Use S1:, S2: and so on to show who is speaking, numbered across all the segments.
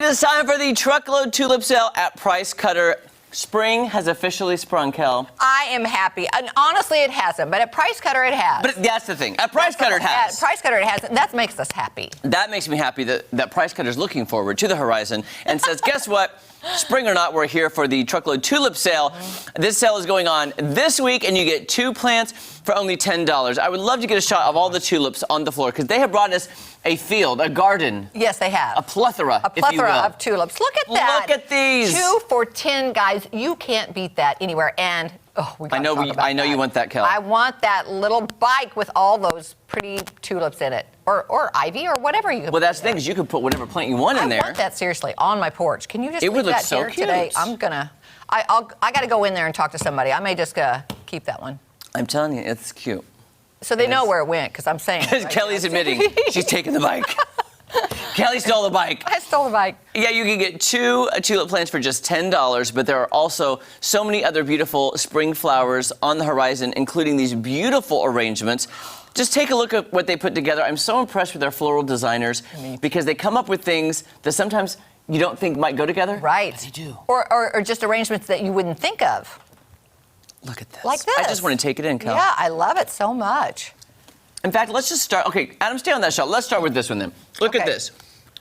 S1: It is time for the Truckload Tulip sale at Price Cutter. Spring has officially sprung, Kel.
S2: I am happy. And honestly, it hasn't, but at Price Cutter, it has.
S1: But that's the thing. At Price Cutter, it has.
S2: At Price Cutter, it hasn't. That makes us happy.
S1: That makes me happy that Price Cutter is looking forward to the horizon and says, guess what? Spring or not, we're here for the Truckload Tulip sale. This sale is going on this week, and you get 2 plants for only $10. I would love to get a shot of all the tulips on the floor, because they have brought us a field, a garden.
S2: Yes, they have.
S1: A plethora, if you will.
S2: Of tulips. Look at that.
S1: Look at these.
S2: 2 for $10, guys. You can't beat that anywhere. And
S1: I know you want that, Kel.
S2: I want that little bike with all those pretty tulips in it, or ivy, or whatever you.
S1: Well, that's the thing, is you could put whatever plant you want in there.
S2: I want that seriously on my porch. Can you just?
S1: It would look
S2: that
S1: so
S2: here
S1: cute
S2: today? I got to go in there and talk to somebody. I may just keep that one.
S1: I'm telling you, it's cute.
S2: So they know where it went, because I'm saying.
S1: Because Kelly's admitting she's taking the bike. Kelly stole the bike.
S2: I stole the bike.
S1: Yeah, you can get 2 tulip plants for just $10, but there are also so many other beautiful spring flowers on the horizon, including these beautiful arrangements. Just take a look at what they put together. I'm so impressed with our floral designers, because they come up with things that sometimes you don't think might go together.
S2: Right.
S1: But they do.
S2: Or just arrangements that you wouldn't think of.
S1: Look at this.
S2: Like this.
S1: I just want to take it in, Kel.
S2: Yeah, I love it so much.
S1: In fact, let's just start. Okay, Adam, stay on that shot. Let's start with this one then. Look at this.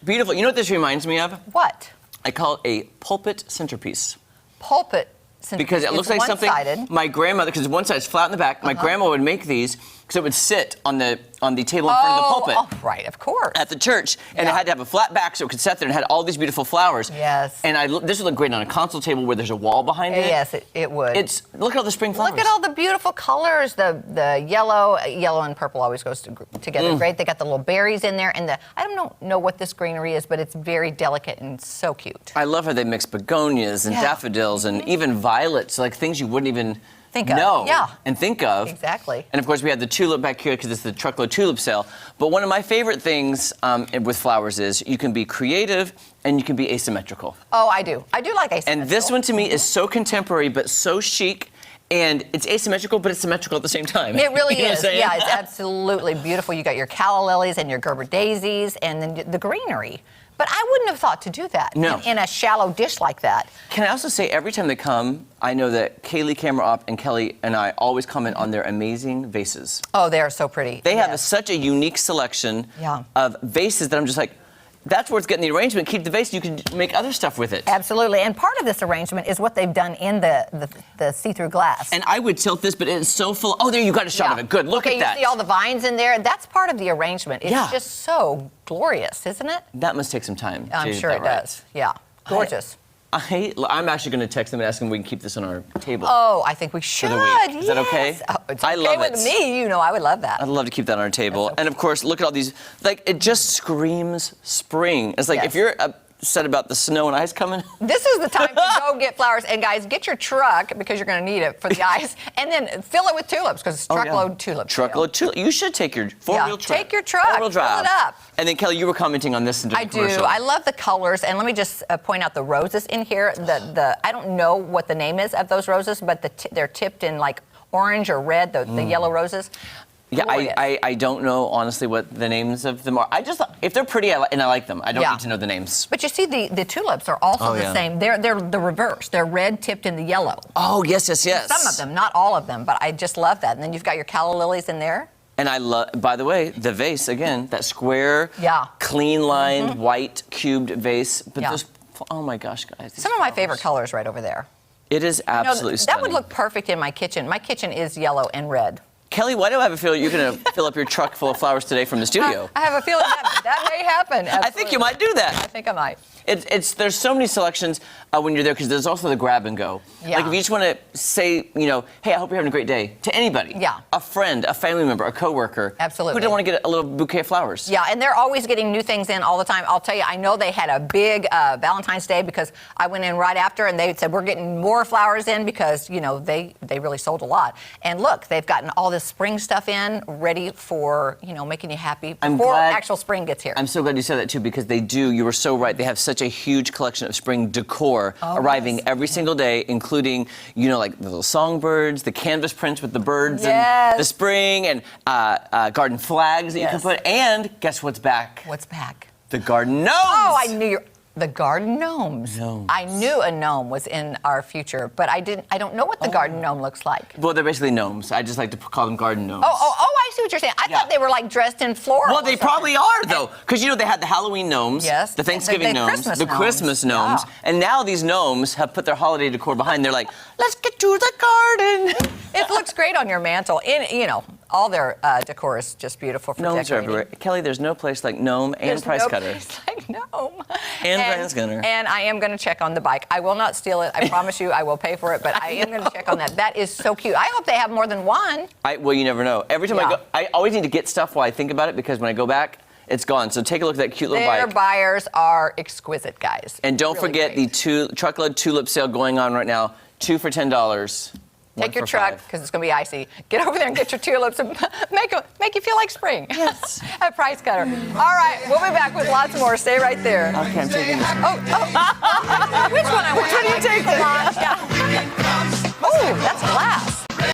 S1: Beautiful. You know what this reminds me of?
S2: What?
S1: I call it a pulpit centerpiece.
S2: Pulpit centerpiece.
S1: Because it looks like something my grandmother, because one side's flat in the back, my grandma would make these because it would sit on the table in front of the pulpit.
S2: Oh, right, of course.
S1: At the church, and it had to have a flat back so it could sit there and had all these beautiful flowers.
S2: Yes.
S1: And this would look great on a console table where there's a wall behind it.
S2: Yes, it would.
S1: Look at all the spring flowers.
S2: Look at all the beautiful colors. The yellow and purple always goes together great. They got the little berries in there, and I don't know what this greenery is, but it's very delicate and so cute.
S1: I love how they mix begonias and daffodils and even violets, like things you wouldn't even think of.
S2: Exactly.
S1: And of course, we have the tulip back here because it's the Truckload Tulip sale. But one of my favorite things with flowers is you can be creative and you can be asymmetrical.
S2: Oh, I do. I do like asymmetrical.
S1: And this one to me is so contemporary but so chic. And it's asymmetrical, but it's symmetrical at the same time.
S2: It really
S1: you know
S2: is. Yeah, it's absolutely beautiful. You got your calla lilies and your Gerber daisies and then the greenery. But I wouldn't have thought to do that in a shallow dish like that.
S1: Can I also say, every time they come, I know that Kaylee, camera op, and Kelly and I always comment on their amazing vases.
S2: Oh, they are so pretty.
S1: They have such a unique selection of vases that I'm just like, that's where it's getting the arrangement. Keep the vase, you can make other stuff with it.
S2: Absolutely, and part of this arrangement is what they've done in the see-through glass.
S1: And I would tilt this, but it's so full. Oh, there, you got a shot of it. Good, look at that.
S2: You see all the vines in there? That's part of the arrangement. It's just so glorious, isn't it?
S1: That must take some time.
S2: I'm sure it does. Yeah, gorgeous.
S1: I'm actually going to text them and ask them if we can keep this on our table.
S2: Oh, I think we should.
S1: For the week. Is that okay?
S2: Oh, it's
S1: I
S2: okay
S1: love
S2: with me. You know, I would love that.
S1: I'd love to keep that on our table. And of course, look at all these. Like, it just screams spring. It's like if you're upset about the snow and ice coming.
S2: This is the time to go get flowers. And guys, get your truck, because you're going to need it for the ice. And then fill it with tulips, because it's Truckload Tulip.
S1: Truckload Tulip. You should take your four-wheel truck.
S2: Take your truck.
S1: Four-wheel drive.
S2: Fill it up.
S1: And then, Kelly, you were commenting on this in the commercial.
S2: I love the colors. And let me just point out the roses in here. I don't know what the name is of those roses, but they're tipped in like orange or red, the yellow roses.
S1: Yeah, I don't know, honestly, what the names of them are. If they're pretty and I like them, I don't need to know the names.
S2: But you see, the tulips are also the same. They're the reverse. They're red tipped in the yellow.
S1: Oh, yes.
S2: Some of them, not all of them, but I just love that. And then you've got your calla lilies in there.
S1: And I love, by the way, the vase, again, that square, clean-lined, white, cubed vase. But those, oh my gosh, guys.
S2: Some of my favorite colors right over there.
S1: It is absolutely stunning.
S2: That would look perfect in my kitchen. My kitchen is yellow and red.
S1: Kelly, why do I have a feeling you're going to fill up your truck full of flowers today from the studio?
S2: I have a feeling that may happen. Absolutely.
S1: I think you might do that.
S2: I think I might.
S1: There's so many selections when you're there, because there's also the grab and go.
S2: Yeah.
S1: Like if you just want to say, hey, I hope you're having a great day to anybody.
S2: Yeah.
S1: A friend, a family member, a coworker.
S2: Absolutely.
S1: Who didn't want to get a little bouquet of flowers.
S2: Yeah, and they're always getting new things in all the time. I'll tell you, I know they had a big Valentine's Day, because I went in right after and they said we're getting more flowers in, because they really sold a lot. And look, they've gotten all this spring stuff in, ready for making you happy before actual spring gets here.
S1: I'm so glad you said that too, because they do. You were so right. They have such a huge collection of spring decor arriving every single day, including, like the little songbirds, the canvas prints with the birds and the spring, and garden flags that you can put. And guess what's back?
S2: What's back?
S1: The garden gnomes.
S2: Oh, I knew The garden gnomes. I knew a gnome was in our future, but I don't know what the garden gnome looks like.
S1: Well, they're basically gnomes. I just like to call them garden gnomes.
S2: I see what you're saying. I thought they were like dressed in floral.
S1: Well, they probably are, though, because they had the Halloween gnomes,
S2: yes,
S1: the Thanksgiving gnomes, the Christmas gnomes, and now these gnomes have put their holiday decor behind. They're like, let's get to the garden.
S2: It looks great on your mantle. All their decor is just beautiful for
S1: Gnomes
S2: decorating.
S1: are everywhere. Kelly, there's no place like gnome and price cutter.
S2: There's no place like gnome.
S1: And price cutter.
S2: And I am going to check on the bike. I will not steal it. I promise you I will pay for it, but I am going to check on that. That is so cute. I hope they have more than one.
S1: Well, you never know. Every time I go, I always need to get stuff while I think about it, because when I go back, it's gone. So take a look at that cute little bike.
S2: Their buyers are exquisite, guys.
S1: And don't forget the Truckload Tulip sale going on right now. 2 for $10.
S2: Take your truck, because it's going to be icy. Get over there and get your tulips and make you feel like spring.
S1: Yes.
S2: At Price Cutter. All right, we'll be back with lots more. Stay right there.
S1: Okay, I'm taking this.
S2: Which one I want?
S1: Which one are you taking?
S2: Yeah. Oh, that's glass.